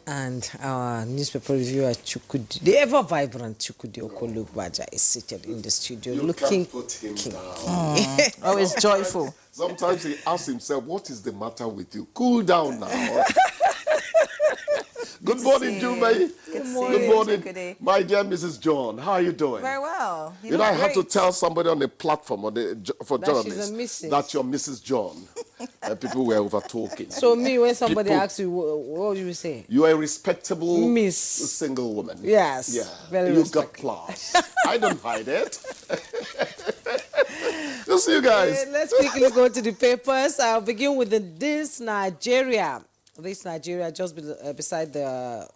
And our newspaper reviewer, Chukudi, the ever-vibrant Chukudi Okolugbaja, is seated in the studio looking can't put him kinky. down. Always joyful. Sometimes he asks himself, what is the matter with you? Cool down now. Good morning, Jumei. Good morning, my dear Mrs. John. How are you doing? Very well. You know, I had to tell somebody on the platform for That journalists she's a Mrs. that you're Mrs. John. People were over talking. So me, when somebody asks you, what do you say? You are a respectable Miss single woman. Yes. Yeah. Very you respectful. got class. I don't hide it. You'll see you guys. Let's quickly go to the papers. I'll begin with This Nigeria. This Nigeria, just beside the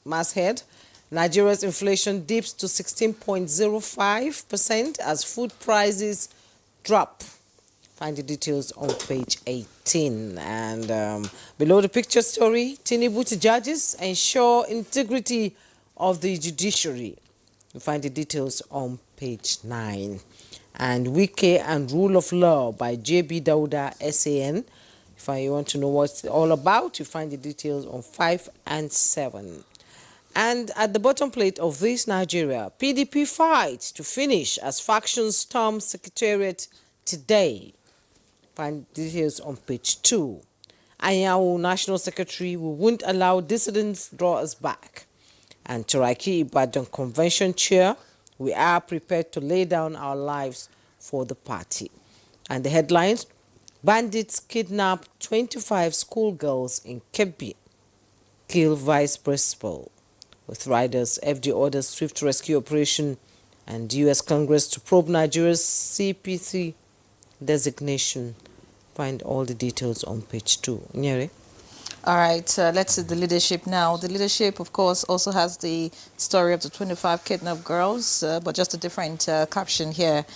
masthead. Nigeria's inflation dips to 16.05% as food prices drop. Find the details on page 18. And below the picture story, Tinubu to judges ensure integrity of the judiciary. You find the details on page 9. And Wike and Rule of Law by J.B. Dauda, SAN. If you want to know what it's all about, you find the details on 5 and 7. And at the bottom plate of This Nigeria, PDP fights to finish as factions storm Secretariat today. Find details on page 2. Anyanwu National Secretary, we won't allow dissidents draw us back. And Turaki Ibadan Convention Chair, we are prepared to lay down our lives for the party. And the headlines, bandits kidnap 25 schoolgirls in Kebbi, kill vice principal. With riders, FD orders swift rescue operation, and U.S. Congress to probe Nigeria's CPC designation. Find all the details on page 2. Nyere? All right, let's see the leadership now. The leadership, of course, also has the story of the 25 kidnapped girls, but just a different caption here.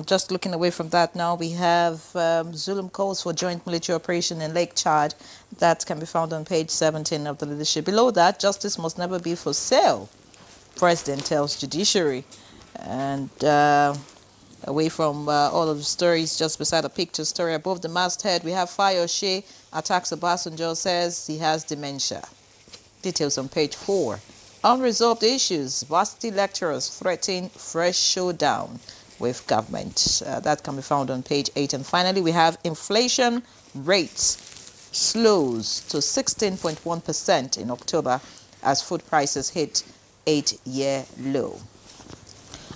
Just looking away from that now, we have Zulum calls for joint military operation in Lake Chad. That can be found on page 17 of the leadership. Below that, justice must never be for sale. President tells judiciary. And away from all of the stories, just beside a picture story above the masthead, we have Fayose attacks Obasanjo, says he has dementia. Details on page 4. Unresolved issues, varsity lecturers threaten fresh showdown with government. That can be found on page 8. And finally, we have inflation rates slows to 16.1% in October as food prices hit 8-year low.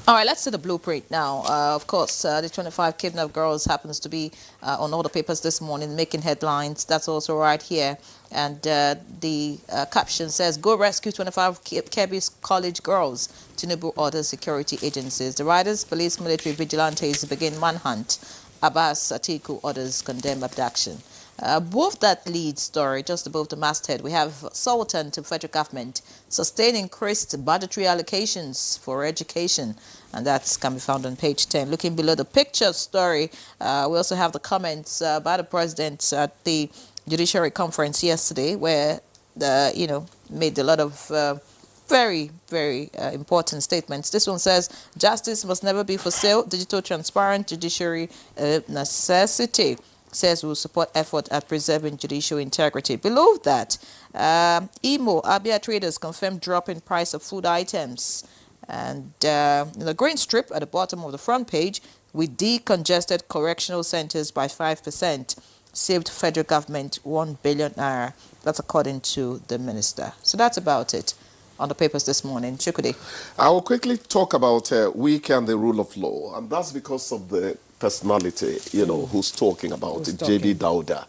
All right, let's see the blueprint now. Of course, the 25 kidnapped girls happens to be on all the papers this morning, making headlines. That's also right here. And the caption says, go rescue 25 Kebbi's college girls. Tinubu orders security agencies. The riders, police, military, vigilantes begin manhunt. Abbas Atiku orders condemn abduction. Above that lead story, just above the masthead, we have Sultan to federal government sustain increased budgetary allocations for education, and that can be found on page 10. Looking below the picture story, we also have the comments by the president at the judiciary conference yesterday, where made a lot of very, very important statements. This one says, justice must never be for sale, digital transparent judiciary necessity. Says will support effort at preserving judicial integrity. Below that, Abia traders confirm drop in price of food items. And the green strip at the bottom of the front page, we decongested correctional centers by 5%, saved federal government 1 billion naira. That's according to the minister. So that's about it on the papers this morning. Chukwudi. I will quickly talk about Wike and the rule of law, and that's because of the personality, who's talking about it, J.B. Dauda.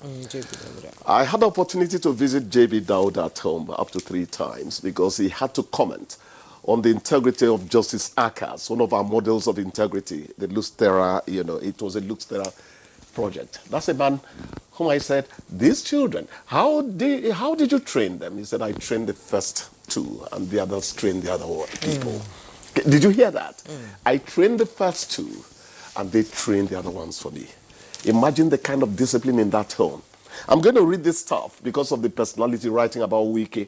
I had the opportunity to visit J.B. Dauda at home up to 3 times because he had to comment on the integrity of Justice Akas, one of our models of integrity, the Lustera, it was a Lustera project. That's a man whom I said, these children, how did you train them? He said, I trained the first 2 and the others trained the other people. Did you hear that? I trained the first 2 and they trained the other ones for me. Imagine the kind of discipline in that home. I'm going to read this stuff because of the personality writing about Wike.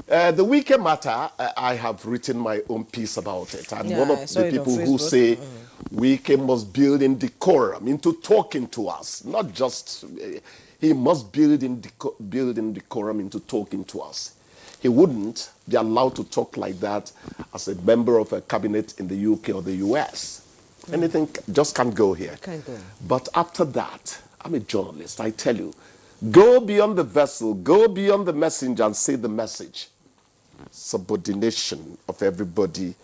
The Wike matter, I have written my own piece about it. I'm one of the people who say Wike must build in decorum into talking to us. Not just, he must build in decorum into talking to us. he wouldn't be allowed to talk like that as a member of a cabinet in the UK or the US. Anything just can't go here. Can't go. But after that, I'm a journalist, I tell you, go beyond the vessel, go beyond the messenger and say the message. Subordination of everybody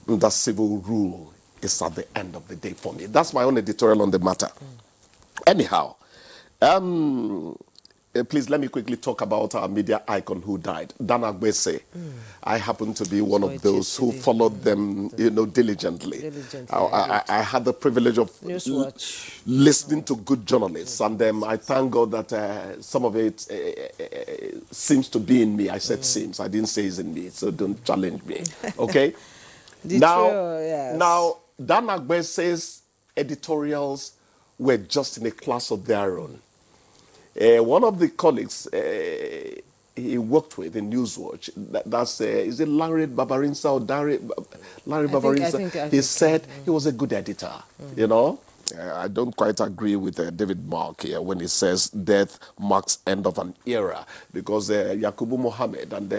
under civil rule is at the end of the day for me. That's my own editorial on the matter. Anyhow, please let me quickly talk about our media icon who died, Dan Agbese. I happen to be one of those who followed them, diligently. I had the privilege of listening to good journalists, and I thank God that some of it seems to be in me. I said seems. I didn't say it's in me, so don't challenge me. Okay. Now, Dan Agbese's editorials were just in a class of their own. One of the colleagues he worked with in Newswatch, is it Larry Babarinsa or Larry Babarinsa? He said he was a good editor, I don't quite agree with David Mark here when he says death marks end of an era, because Yakubu Mohammed and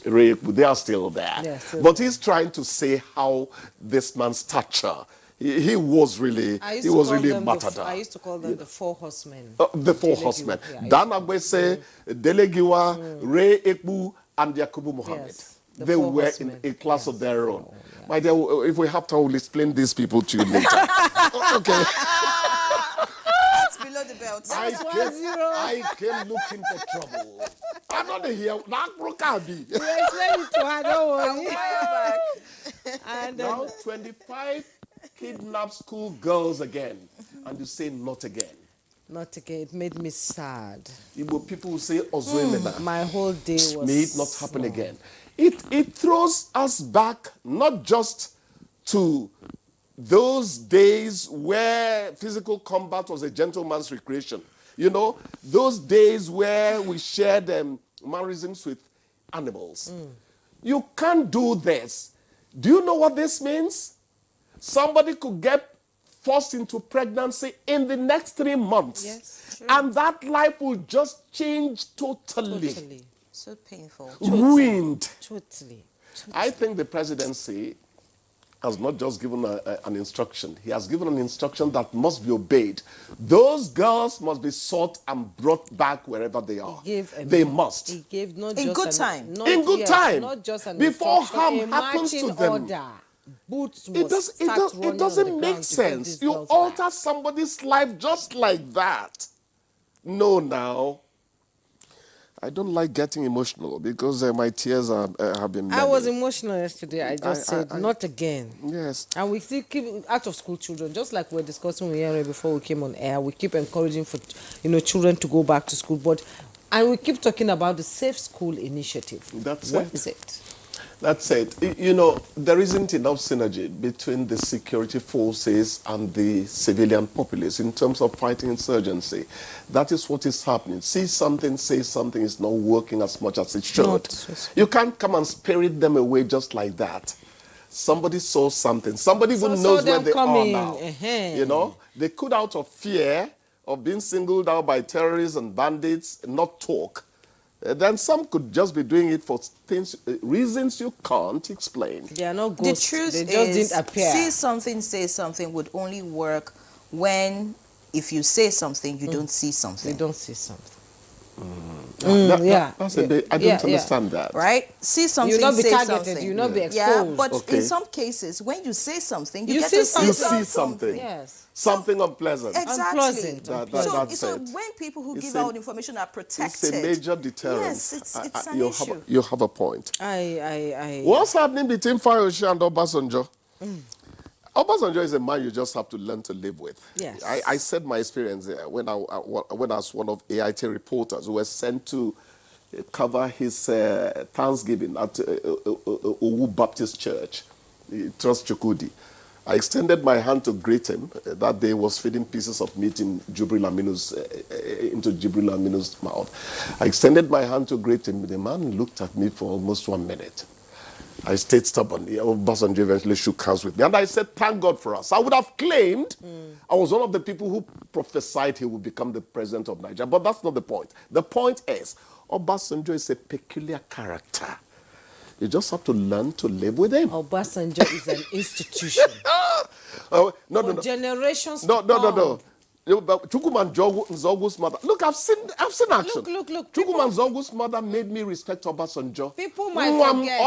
Ray, they are still there. Yeah, but he's trying to say how this man's stature, he was really mattered. I used to call them the Four Horsemen. The Four Horsemen. Dan Agbese, Delegiwa, Ray Ekbu, and Yakubu Mohammed. Yes, they were in a class of their own. My dear, if we have time, we'll explain these people to you later. Okay. That's below the belt. I came looking for trouble. I'm not here. And now 25 kidnapped school girls again, and you say not again. Not again. It made me sad. Igbo people will say Ozoemena. My whole day was. May it not happen again. It throws us back not just to those days where physical combat was a gentleman's recreation. Those days where we shared mannerisms with animals. You can't do this. Do you know what this means? Somebody could get forced into pregnancy in the next 3 months. Yes, true. And that life will just change totally. So painful. Ruined. Totally. I think the presidency has not just given an instruction. He has given an instruction that must be obeyed. Those girls must be sought and brought back wherever they are. They must. He gave not in good time. In good time. Not just an before harm happens to them. Order. Boots it doesn't make sense. You alter somebody's life just like that. No, now. I don't like getting emotional because my tears have been many. I was emotional yesterday. I just said, not again. Yes. And we still keep out of school children, just like we were discussing with Henry before we came on air. We keep encouraging for children to go back to school, and we keep talking about the Safe School Initiative. What is it? That's it. There isn't enough synergy between the security forces and the civilian populace in terms of fighting insurgency. That is what is happening. See something, say something is not working as much as it should. You can't come and spirit them away just like that. Somebody saw something. Somebody even knows where they are now. They could, out of fear of being singled out by terrorists and bandits, not talk. Then some could just be doing it for reasons you can't explain. They are not ghosts. The truth they just is, didn't appear. See something, say something would only work when, if you say something, you don't see something. You don't see something. That's a bit, I don't understand that. Right? See something, you'll not be say targeted, something. you'll not be exposed. Yeah, but in some cases, when you say something, you get to see something. Yes. Something unpleasant. Exactly. That's so it. when people who give out information are protected, it's a major deterrent. Yes, it's an issue. You have a point. What's happening between Fayose and Obasanjo? Obasanjo is a man you just have to learn to live with. Yes. I said my experience there when I was one of AIT reporters who was sent to cover his Thanksgiving at Owu Baptist Church, Trust Chukudi. I extended my hand to greet him. That day was feeding pieces of meat in Jibril Aminu's mouth. I extended my hand to greet him. The man looked at me for almost 1 minute. I stayed stubborn. Obasanjo eventually shook hands with me. And I said, thank God for us. I would have claimed I was one of the people who prophesied he would become the president of Nigeria. But that's not the point. The point is, Obasanjo is a peculiar character. You just have to learn to live with him. Obasanjo is an institution. No. Generations No. Chukwuma Nzogu's mother. Look, I've seen action. Look. Chukwuma Nzogu's mother made me respect Obasanjo. People might forget.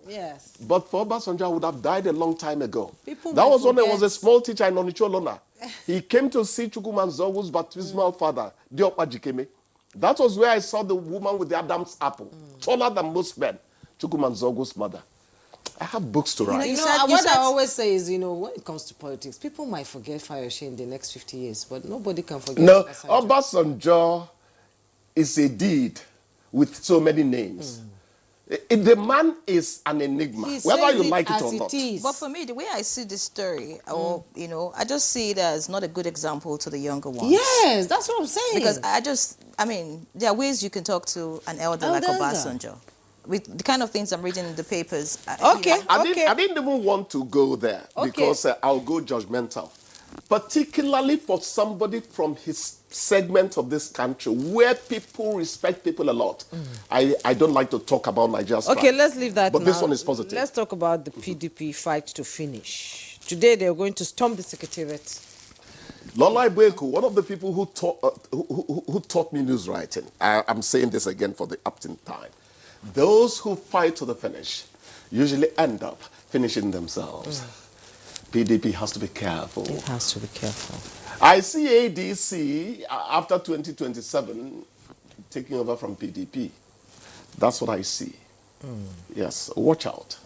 Yes. But for Obasanjo, I would have died a long time ago. That was when I was a small teacher in Onicholona. He came to see Chukwuma Nzogu's baptismal father, Diokpa Jikeme. That was where I saw the woman with the Adam's apple, taller than most men, Chukwuma Nzogu's mother. I have books to write. What I always say is, when it comes to politics, people might forget Fayose in the next 50 years, but nobody can forget Obasanjo. Obasanjo is a deed with so many names. The man is an enigma, whether you like it or not. But for me, the way I see this story, I just see it as not a good example to the younger ones. Yes, that's what I'm saying. Because there are ways you can talk to an elder like Obasanjo. With the kind of things I'm reading in the papers. I didn't even want to go there because I'll go judgmental. Particularly for somebody from his segment of this country where people respect people a lot. I don't like to talk about Nigeria's pride. Let's leave that But now. this one is positive. Let's talk about the PDP fight to finish. Today they're going to storm the secretariat. Lola Ibueku, one of the people who taught me news writing, I'm saying this again for the upton time. Those who fight to the finish usually end up finishing themselves. PDP has to be careful. It has to be careful. I see ADC after 2027 taking over from PDP. That's what I see. Yes, watch out.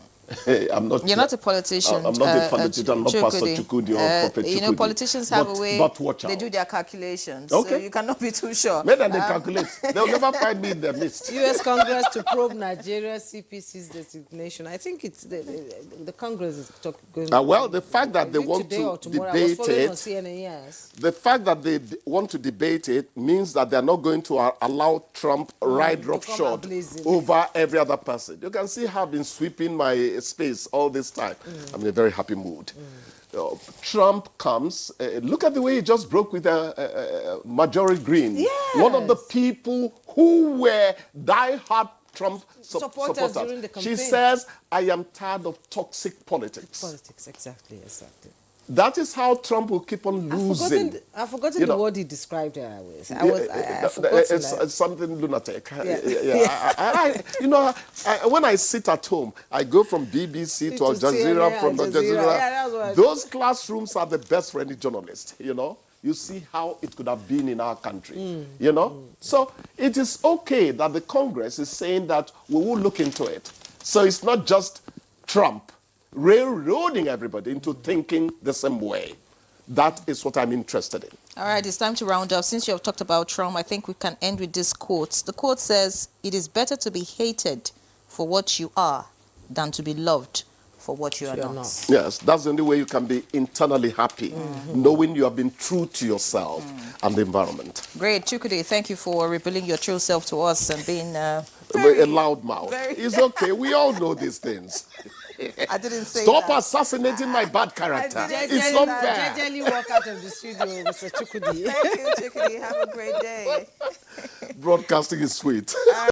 You're not a politician. I'm not a politician. I'm not Pastor Chukudi or Prophet Chukudi. Politicians have a way. But watch out. They do their calculations. Okay. So you cannot be too sure. Maybe they calculate. They'll never find me in the midst. U.S. Congress to probe Nigeria's CPC's designation. I think it's the Congress is going. Well, the fact that they want to debate it, CNN, yes. The fact that they want to debate it means that they're not going to allow Trump ride roughshod over every other person. You can see how I've been sweeping my space all this time. I'm in a very happy mood. Trump comes, look at the way he just broke with Marjorie Green. Yes. One of the people who were die-hard Trump supporters. During the campaign. She says, I am tired of toxic politics. Politics, exactly. That is how Trump will keep on losing. I've forgotten the word he described her with. I forgot it's something lunatic. When I sit at home, I go from BBC to Al Jazeera, from Al Jazeera. Those classrooms are the best for any journalist, You see how it could have been in our country, So it is okay that the Congress is saying that we will look into it. So it's not just Trump railroading everybody into thinking the same way. That is what I'm interested in. All right, it's time to round up. Since you have talked about Trump, I think we can end with this quote. The quote says, "It is better to be hated for what you are than to be loved for what you are not." Yes, that's the only way you can be internally happy, knowing you have been true to yourself and the environment. Great. Chukudi, thank you for revealing your true self to us and being a loud mouth. It's okay. We all know these things. I didn't say Stop that. assassinating my bad character. It's not fair. Gently walk out of the studio, Mr. Chukudi. Thank you, Chukudi. Have a great day. Broadcasting is sweet.